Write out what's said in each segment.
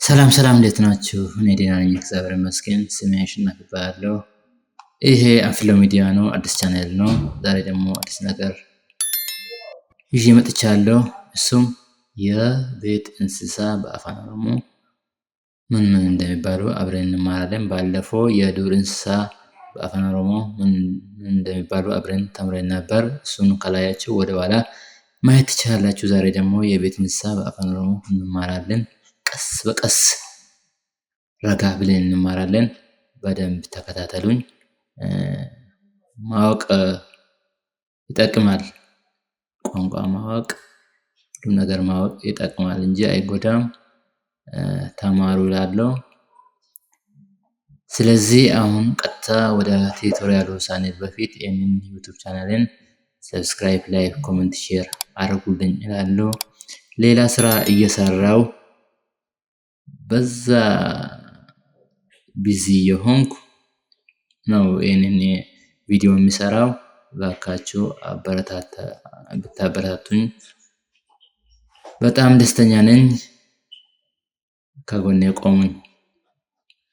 ሰላም ሰላም፣ እንዴት ናችሁ? እኔ ደህና ነኝ፣ እግዚአብሔር ይመስገን። ስሜ አሸናፊ እባላለሁ። ይሄ አንፍሎ ሚዲያ ነው፣ አዲስ ቻናል ነው። ዛሬ ደግሞ አዲስ ነገር ይዤ መጥቻለሁ። እሱም የቤት እንስሳ በአፋን ኦሮሞ ምን ምን እንደሚባሉ አብረን እንማራለን። ባለፈው የዱር እንስሳ በአፋን ኦሮሞ ምን እንደሚባሉ አብረን ተምረን ነበር። እሱን ከላያችሁ ወደ ኋላ ማየት ትችላላችሁ። ዛሬ ደግሞ የቤት እንስሳ በአፋን ኦሮሞ እንማራለን። ቀስ በቀስ ረጋ ብለን እንማራለን። በደንብ ተከታተሉኝ። ማወቅ ይጠቅማል። ቋንቋ ማወቅ፣ ሁሉም ነገር ማወቅ ይጠቅማል እንጂ አይጎዳም። ተማሩ እላለሁ። ስለዚህ አሁን ቀጥታ ወደ ቲዩቶሪያሉ ሳንሄድ በፊት ይህንን ዩቲዩብ ቻናልን ሰብስክራይብ፣ ላይክ፣ ኮሜንት፣ ሼር አድርጉልኝ እላለሁ። ሌላ ስራ እየሰራው በዛ ቢዚ የሆንኩ ነው ይህንን ቪዲዮ የሚሰራው። እባካችሁ ብታበረታቱኝ በጣም ደስተኛ ነኝ። ከጎኔ ቆሙኝ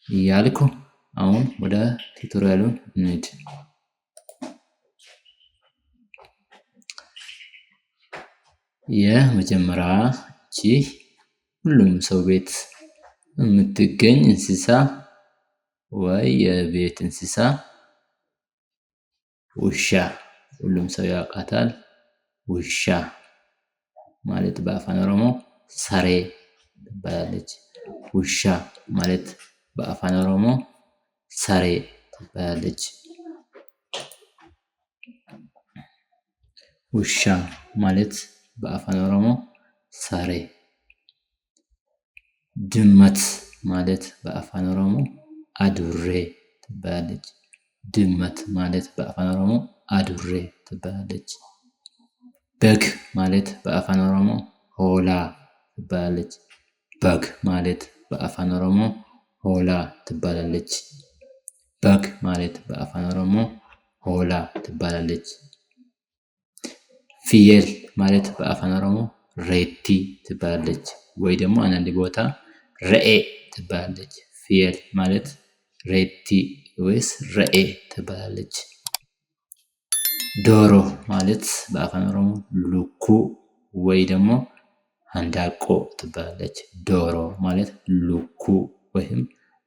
እያልኩ አሁን ወደ ቱቶሪያሉ እንሂድ። የመጀመሪያ ሁሉም ሰው ቤት የምትገኝ እንስሳ ወይ የቤት እንስሳ ውሻ። ሁሉም ሰው ያውቃታል። ውሻ ማለት በአፋን ኦሮሞ ሰሬ ትባላለች። ውሻ ማለት በአፋን ኦሮሞ ሰሬ ትባላለች። ውሻ ማለት በአፋን ኦሮሞ ሰሬ። ድመት ማለት በአፋን ኦሮሞ አዱሬ ትባላለች። ድመት ማለት በአፋን ኦሮሞ አዱሬ ትባላለች። በግ ማለት በአፋን ኦሮሞ ሆላ ትባላለች። በግ ማለት በአፋን ኦሮሞ ሆላ ትባላለች። በግ ማለት በአፋን ኦሮሞ ሆላ ትባላለች። ፍየል ማለት በአፋን ኦሮሞ ሬቲ ትባላለች፣ ወይ ደግሞ አንዳንድ ቦታ ረኤ ትባላለች። ፍየል ማለት ሬቲ ወይስ ረኤ ትባላለች። ዶሮ ማለት በአፋን ኦሮሞ ሉኩ ወይ ደግሞ አንዳቆ ትባላለች። ዶሮ ማለት ሉኩ ወይም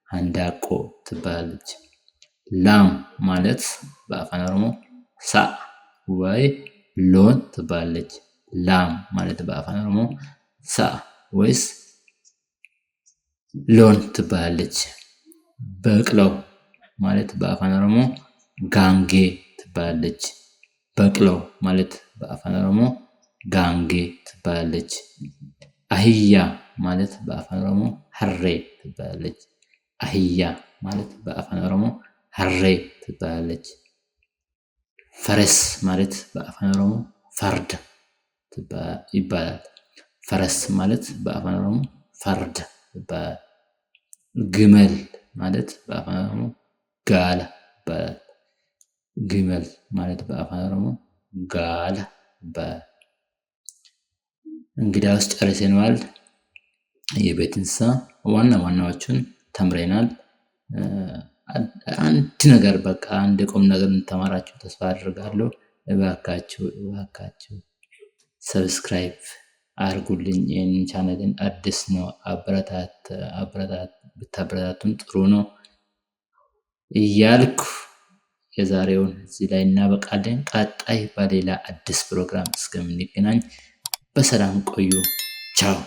አንዳቆ ትባላለች። ላም ማለት በአፋን ኦሮሞ ሳ ወይ ሎን ትባላለች። ላም ማለት በአፋን ኦሮሞ ሳ ወይስ ሎን ትባላለች። በቅሎ ማለት በአፋን ኦሮሞ ጋንጌ ትባላለች። በቅሎ ማለት በአፋን ኦሮሞ ጋንጌ ትባላለች። አህያ ማለት በአፋን ኦሮሞ ሀሬ ትባላለች። አህያ ማለት በአፋን ኦሮሞ ሀሬ ትባላለች። ፈረስ ማለት በአፋን ኦሮሞ ፈርድ ይባላል። ፈረስ ማለት በአፋን ኦሮሞ ፈርድ ይባላል። ግመል ማለት በአፋን ኦሮሞ ጋላ ይባላል። ግመል ማለት በአፋን ኦሮሞ ጋላ ይባላል። እንግዲያውስ ጨርሰናል። የቤት እንስሳ ዋና ዋናዎቹን ተምረናል። አንድ ነገር በቃ አንድ ቁም ነገር ተማራችሁ ተስፋ አድርጋለሁ። እባካችሁ ሰብስክራይብ አድርጉልኝ። ይህንን ቻናልን አዲስ ነው፣ ብታበረታቱን ጥሩ ነው እያልኩ የዛሬውን እዚህ ላይ እናበቃለን። ቀጣይ በሌላ አዲስ ፕሮግራም እስከምንገናኝ በሰላም ቆዩ። ቻው።